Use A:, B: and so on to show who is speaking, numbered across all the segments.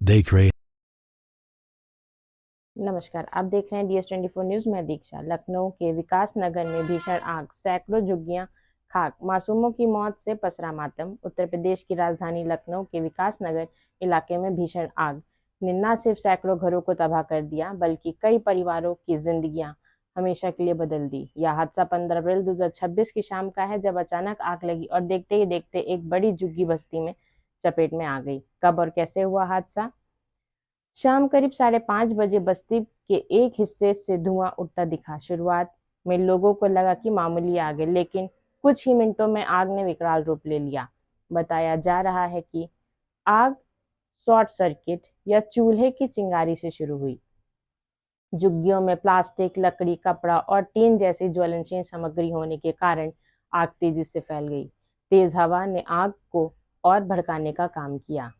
A: देख रहे।
B: नमस्कार, आप देख रहे हैं DS24 न्यूज में दीक्षा। लखनऊ के विकास नगर में भीषण आग, सैकड़ों झुग्गियां खाक, मासूमों की मौत से पसरा मातम। उत्तर प्रदेश की राजधानी लखनऊ के विकास नगर इलाके में भीषण आग ने न सिर्फ सैकड़ों घरों को तबाह कर दिया, बल्कि कई परिवारों की जिंदगियां हमेशा के लिए बदल दी। यह हादसा 15 अप्रैल 2026 की शाम का है, जब अचानक आग लगी और देखते ही देखते एक बड़ी झुग्गी बस्ती में चपेट में आ गई। कब और कैसे हुआ हादसा? शाम करीब 5:30 बजे बस्ती के एक हिस्से से धुआं उठता दिखा। शुरुआत में लोगों को लगा कि मामूली आग है, लेकिन कुछ ही मिनटों में आग ने विकराल रूप ले लिया। बताया जा रहा है कि आग शॉर्ट सर्किट या चूल्हे की चिंगारी से शुरू हुई। झुग्गियों में प्लास्टिक, लकड़ी, कपड़ा और टीन जैसी ज्वलनशील सामग्री होने के कारण आग तेजी से फैल गई। तेज हवा ने आग को और भड़काने का काम किया।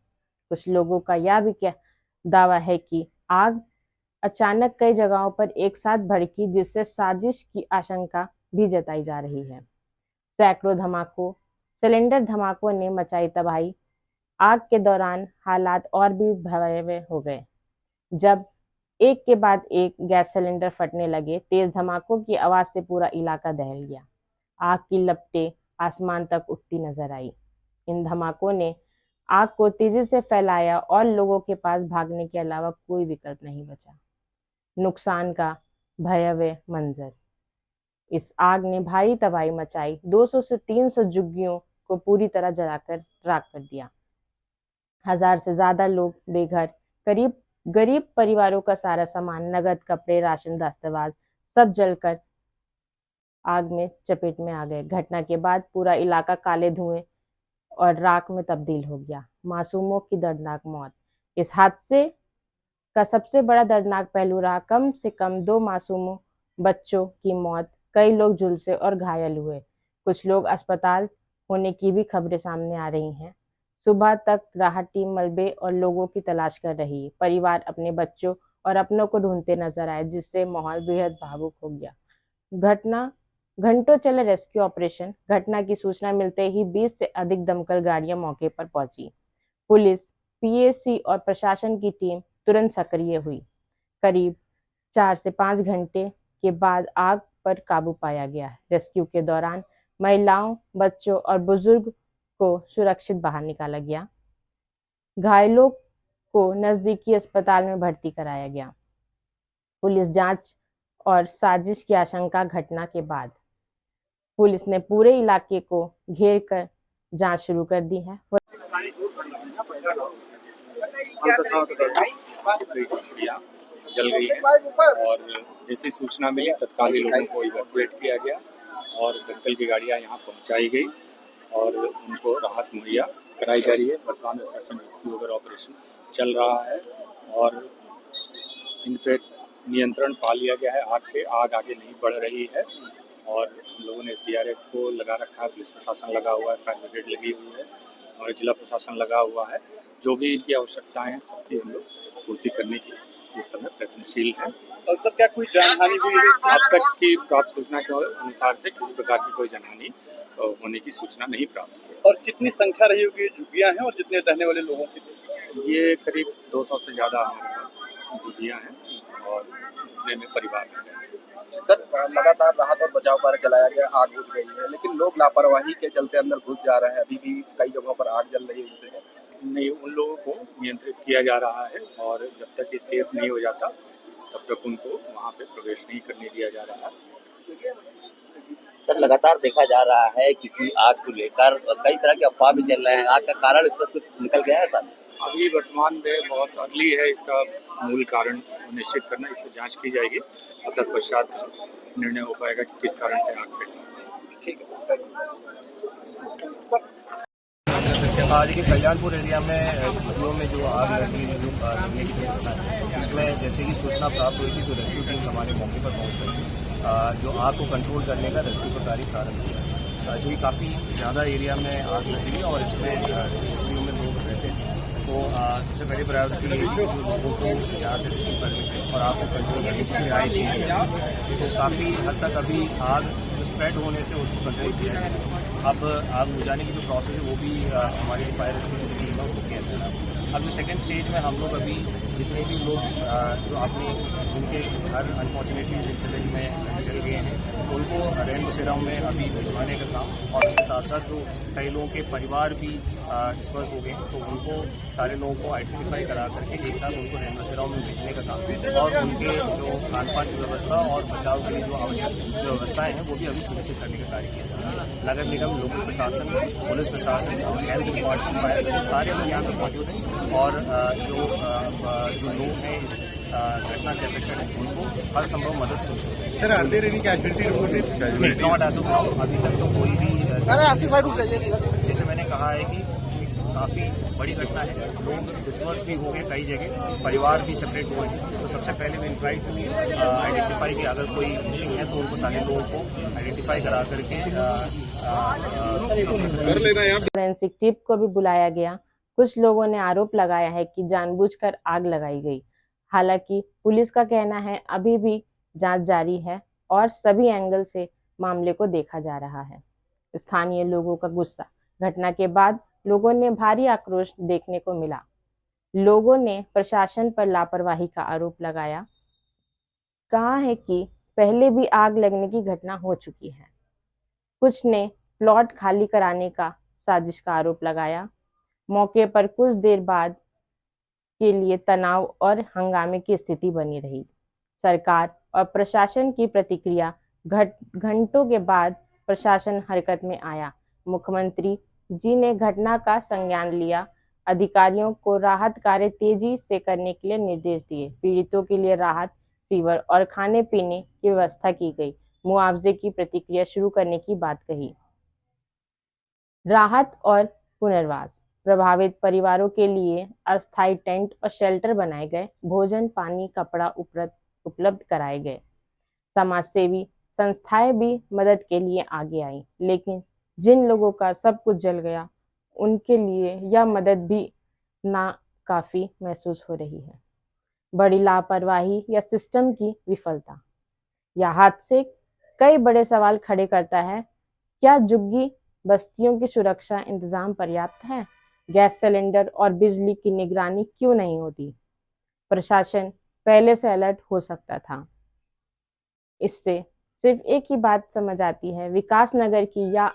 B: कुछ लोगों का यह भी दावा है कि आग अचानक कई जगहों पर एक साथ भड़की, जिससे साजिश की आशंका भी जताई जा रही है। सैकड़ों सिलेंडर धमाकों ने मचाई तबाही। आग के दौरान हालात और भी भयावह हो गए, जब एक के बाद एक गैस सिलेंडर फटने लगे। तेज धमाकों की आवाज से पूरा इलाका दहल गया। आग की लपटें आसमान तक उठती नजर आई। इन धमाकों ने आग को तेजी से फैलाया और लोगों के पास भागने के अलावा कोई विकल्प नहीं बचा। नुकसान का भयावह मंजर। इस आग ने भारी तबाही मचाई। 200 से 300 झुग्गियों को पूरी तरह जलाकर राख कर दिया। 1000 से ज्यादा लोग बेघर। गरीब परिवारों का सारा सामान, नगद, कपड़े, राशन, दस्तावेज सब जलकर आग में चपेट में आ गए। घटना के बाद पूरा इलाका काले धुएं और राख में तब्दील हो गया। मासूमों की दर्दनाक मौत। इस हादसे का सबसे बड़ा दर्दनाक पहलू रहा कम से कम 2 मासूम बच्चों की मौत। कई लोग झुलसे और घायल हुए। कुछ लोग अस्पताल होने की भी खबरें सामने आ रही हैं। सुबह तक राहत टीम मलबे और लोगों की तलाश कर रही है। परिवार अपने बच्चों और अपनों को ढूंढते नजर आए, जिससे माहौल बेहद भावुक हो गया। घंटों चले रेस्क्यू ऑपरेशन। घटना की सूचना मिलते ही 20 से अधिक दमकल गाड़ियां मौके पर पहुंची। पुलिस, पीएसी और प्रशासन की टीम तुरंत सक्रिय हुई। करीब 4 से 5 घंटे के बाद आग पर काबू पाया गया। रेस्क्यू के दौरान महिलाओं, बच्चों और बुजुर्ग को सुरक्षित बाहर निकाला गया। घायलों को नजदीकी अस्पताल में भर्ती कराया गया। पुलिस जांच और साजिश की आशंका। घटना के बाद पुलिस ने पूरे इलाके को घेर कर जांच शुरू कर दी है।
C: जल गई है और जैसी सूचना मिली तत्काल ही लोगों को इवैक्यूएट किया गया और दमकल की गाड़ियां यहां पहुंचाई गई और उनको राहत मुहैया कराई जा रही है। वर्तमान में सर्च एंड रेस्क्यू वगैरह ऑपरेशन चल रहा है और इन पे नियंत्रण पा लिया गया है। आग आगे नहीं बढ़ रही है और लोगों ने SDRF को लगा रखा है, पुलिस प्रशासन लगा हुआ है, फायर ब्रिगेड लगी हुई है और जिला प्रशासन लगा हुआ है। जो भी इनकी आवश्यकताएं हैं सबकी हम लोग पूर्ति करने की इस समय प्रयत्नशील है।
D: और सर, क्या कोई जानहानि हुई है?
C: अब तक की प्राप्त सूचना के अनुसार से किसी प्रकार की कोई जानहानि होने की सूचना नहीं प्राप्त हुई।
D: और कितनी संख्या रही होगी झुग्गियां हैं और जितने रहने वाले लोगों की?
C: ये करीब 200 से ज्यादा हमारे पास झुग्गियां हैं और इतने में परिवार हैं।
E: सर, लगातार राहत और बचाव कार्य चलाया गया, आग बुझ गई है, लेकिन लोग लापरवाही के चलते अंदर घुस जा रहे हैं। अभी भी कई जगहों पर आग जल रही है। उनसे
C: नहीं, उन लोगों को नियंत्रित किया जा रहा है और जब तक ये सेफ नहीं हो जाता तब तक उनको वहाँ पे प्रवेश नहीं करने दिया जा रहा है।
E: सर, लगातार देखा जा रहा है कि आग को लेकर कई तरह के अफवाह भी चल रहे हैं। आग का कारण स्पष्ट निकल गया है सर?
C: अभी वर्तमान में बहुत अर्ली है इसका मूल कारण निश्चित करना। इसकी जांच की जाएगी और तत्पश्चात निर्णय हो पाएगा कि किस कारण से आग फैली।
E: ठीक है।
F: आज के कल्याणपुर एरिया में झुग्गियों में जो आग लगने की घटना है, इसमें जैसे ही सूचना प्राप्त हुई थी तो रेस्क्यू टीम हमारे मौके पर पहुंच गई। जो आग को कंट्रोल करने का रेस्क्यू का कार्य प्रारंभ किया। जो काफ़ी ज़्यादा एरिया में आग लगी है और इसमें झुग्गियों में लोग रहते हैं, तो सबसे पहली प्रायोरिटी ये है कि लोगों को यहाँ से रेस्क्यू करने और आग को कंट्रोल करने की रिहायशी है। तो काफ़ी हद तक अभी आग जो स्प्रेड होने से उसको कंट्रोल किया गया। अब आग बुझाने की जो प्रोसेस है वो भी हमारी फायर रेस्क्यू की टीम है उसको किया जा रहा है। अब जो सेकेंड स्टेज में हम लोग अभी जितने भी लोग जो आपने जिनके घर अनफॉर्चुनेटली इस इंसिडेंट में चले गए हैं उनको रैन बसेरा में अभी भिजवाने का काम, और उसके साथ साथ जो कई लोगों के परिवार भी डिस्पर्स हो गए हैं तो उनको सारे लोगों को आइडेंटिफाई करा करके एक साथ उनको रैन बसेरा में भेजने का काम, और उनके जो खान पान की व्यवस्था और बचाव के लिए जो आवश्यक व्यवस्थाएं हैं वो भी अभी सुनिश्चित करने का कार्य किया जा रहा है। नगर निगम, लोकल प्रशासन, पुलिस प्रशासन और हेल्थ डिपार्टमेंट, फायर सर्विस सारे लोग यहाँ पर मौजूद हैं, और जो लोग हैं इस घटना से अफेक्टेड हैं उनको हर संभव मदद सुनिश्चित है।
A: Sir, are there any casualty reported?
F: Not as of now, अभी तक तो कोई भी जैसे मैंने कहा है कि काफ़ी बड़ी घटना है, लोग डिस्पर्स भी हो गए कई जगह, परिवार भी सेपरेट हुए हैं, तो सबसे पहले वी ट्राई टू आइडेंटिफाई कि अगर कोई मिसिंग है तो उनको सारे लोगों को आइडेंटिफाई करा करके
A: कर लेना है।
B: फोरेंसिक टीम को भी बुलाया गया। कुछ लोगों ने आरोप लगाया है कि जानबूझकर आग लगाई गई। हालांकि पुलिस का कहना है अभी भी जांच जारी है और सभी एंगल से मामले को देखा जा रहा है। स्थानीय लोगों का गुस्सा। घटना के बाद लोगों ने भारी आक्रोश देखने को मिला। लोगों ने प्रशासन पर लापरवाही का आरोप लगाया। कहा है कि पहले भी आग लगने की घटना हो चुकी है। कुछ ने प्लॉट खाली कराने का साजिश का आरोप लगाया। मौके पर कुछ देर बाद के लिए तनाव और हंगामे की स्थिति बनी रही। सरकार और प्रशासन की प्रतिक्रिया। घंटों के बाद प्रशासन हरकत में आया। मुख्यमंत्री जी ने घटना का संज्ञान लिया। अधिकारियों को राहत कार्य तेजी से करने के लिए निर्देश दिए। पीड़ितों के लिए राहत सीवर और खाने पीने की व्यवस्था की गई। मुआवजे की प्रक्रिया शुरू करने की बात कही। राहत और पुनर्वास। प्रभावित परिवारों के लिए अस्थायी टेंट और शेल्टर बनाए गए। भोजन, पानी, कपड़ा उपलब्ध कराए गए। समाजसेवी संस्थाएं भी मदद के लिए आगे आई, लेकिन जिन लोगों का सब कुछ जल गया उनके लिए यह मदद भी नाकाफी महसूस हो रही है। बड़ी लापरवाही या सिस्टम की विफलता। यह हादसे कई बड़े सवाल खड़े करता है। क्या झुग्गी बस्तियों की सुरक्षा इंतजाम पर्याप्त है? गैस सिलेंडर और बिजली की निगरानी क्यों नहीं होती? प्रशासन पहले से अलर्ट हो सकता था। इससे सिर्फ एक ही बात समझ आती है, विकास नगर की यह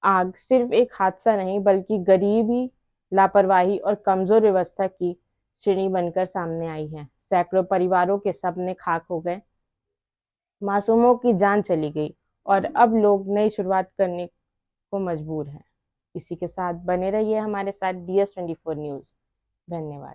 B: आग सिर्फ एक हादसा नहीं बल्कि गरीबी, लापरवाही और कमजोर व्यवस्था की श्रेणी बनकर सामने आई है। सैकड़ों परिवारों के सपने खाक हो गए, मासूमों की जान चली गई और अब लोग नई शुरुआत करने को मजबूर हैं। इसी के साथ बने रहिए हमारे साथ DS24 न्यूज़। धन्यवाद।